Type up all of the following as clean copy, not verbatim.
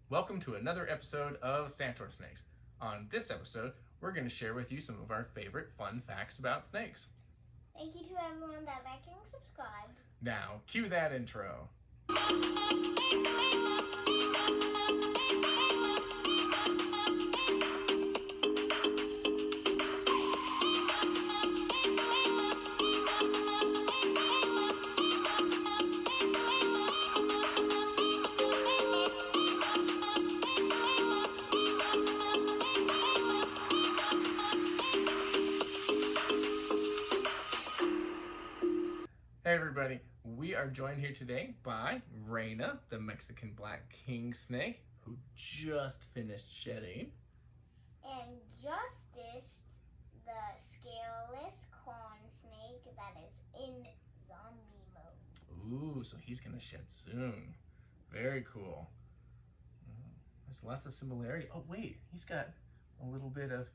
Welcome to another episode of SantorSnakes. On this episode, we're going to share with you some of our favorite fun facts about snakes. Thank you to everyone that liked and subscribed. Now, cue that intro. Hey everybody, we are joined here today by Reina, the Mexican black king snake, who just finished shedding. And Justice, the scaleless corn snake that is in zombie mode. Ooh, so he's gonna shed soon. Very cool. There's lots of similarity. Oh wait, he's got a little bit of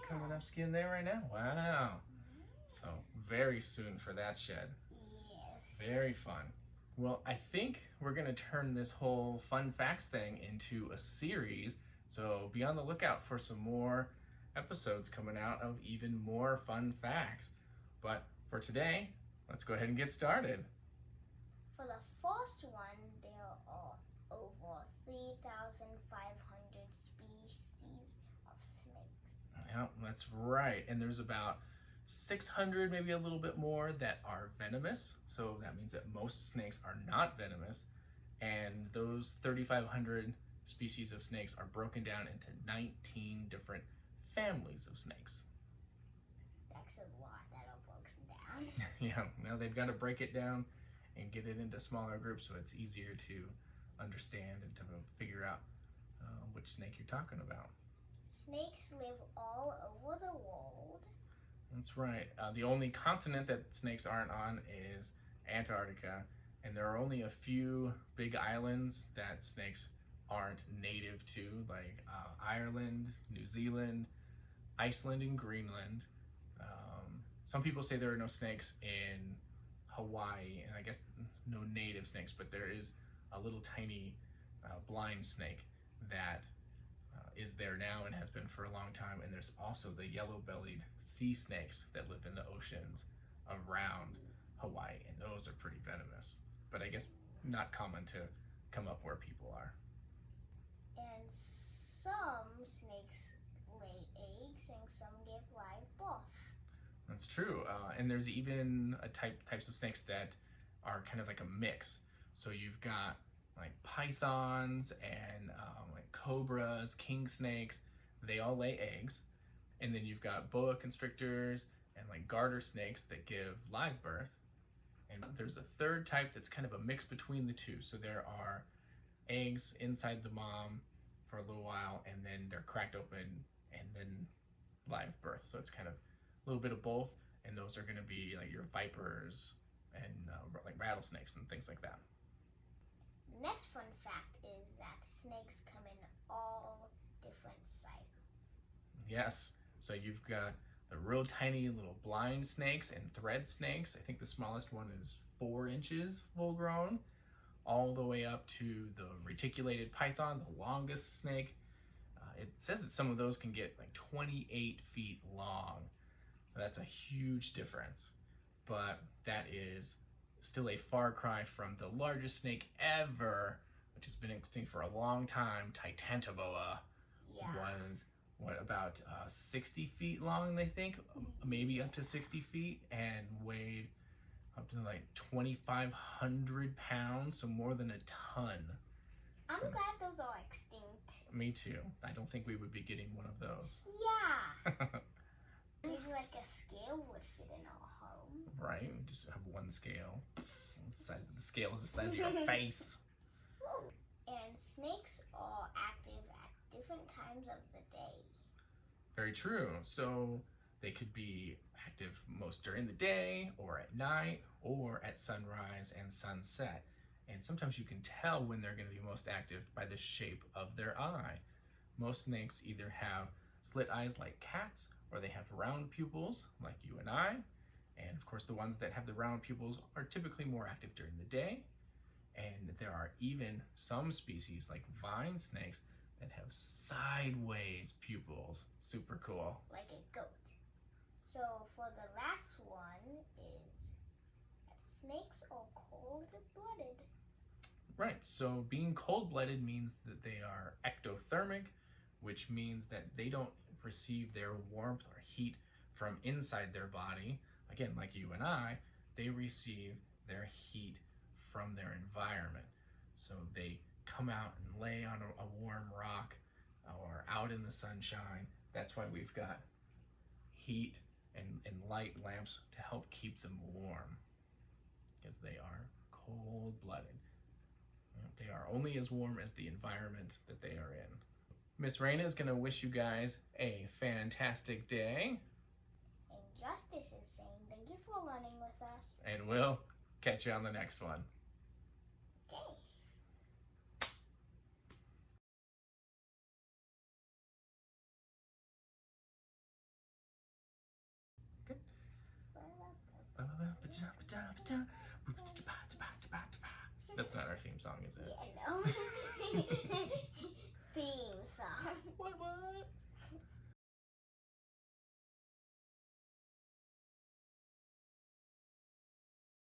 coming up skin there right now. Wow. So very soon for that shed. Yes. Very fun. Well, I think we're going to turn this whole fun facts thing into a series. So be on the lookout for some more episodes coming out of even more fun facts. But for today, let's go ahead and get started. For the first one, there are over 3,500 species of snakes. Yeah, that's right. And there's about 600, maybe a little bit more, that are venomous. So that means that most snakes are not venomous. And those 3,500 species of snakes are broken down into 19 different families of snakes. That's a lot that are broken down. Yeah, now they've got to break it down and get it into smaller groups so it's easier to understand and to figure out which snake you're talking about. Snakes live all over the world. That's right. The only continent that snakes aren't on is Antarctica, and there are only a few big islands that snakes aren't native to, like Ireland, New Zealand, Iceland, and Greenland. Some people say there are no snakes in Hawaii, and I guess no native snakes, but there is a little tiny blind snake that is there now and has been for a long time. And there's also the yellow-bellied sea snakes that live in the oceans around Hawaii, and those are pretty venomous, but I guess not common to come up where people are. And some snakes lay eggs and some give live birth. That's true. And there's even types of snakes that are kind of like a mix. So you've got like pythons and like cobras, king snakes. They all lay eggs. And then you've got boa constrictors and like garter snakes that give live birth. And there's a third type that's kind of a mix between the two. So there are eggs inside the mom for a little while, and then they're cracked open and then live birth. So it's kind of a little bit of both. And those are going to be like your vipers and like rattlesnakes and things like that. The next fun fact is that snakes come in all different sizes. Yes, so you've got the real tiny little blind snakes and thread snakes. I think the smallest one is 4 inches full grown, all the way up to the reticulated python, the longest snake. It says that some of those can get like 28 feet long. So that's a huge difference, but that is still a far cry from the largest snake ever, which has been extinct for a long time. Titanoboa was about 60 feet long, they think, maybe up to 60 feet, and weighed up to like 2,500 pounds, so more than a ton. I'm glad those are extinct. Me too. I don't think we would be getting one of those. Yeah. Maybe like a scale would fit in our home. Right? We just have one scale. The size of the scale is the size of your face. Ooh. And snakes are active at different times of the day. Very true. So they could be active most during the day, or at night, or at sunrise and sunset. And sometimes you can tell when they're going to be most active by the shape of their eye. Most snakes either have slit eyes like cats, or they have round pupils like you and I. And of course, the ones that have the round pupils are typically more active during the day. And there are even some species like vine snakes that have sideways pupils. Super cool. Like a goat. So for the last one is that snakes are cold-blooded. Right, so being cold-blooded means that they are ectothermic, which means that they don't receive their warmth or heat from inside their body. Again, like you and I, they receive their heat from their environment. So they come out and lay on a warm rock or out in the sunshine. That's why we've got heat and light lamps to help keep them warm, because they are cold-blooded. They are only as warm as the environment that they are in. Miss Raina is going to wish you guys a fantastic day. And Justice is saying thank you for learning with us. And we'll catch you on the next one. Okay. That's not our theme song, is it? Yeah, no. Theme song. What?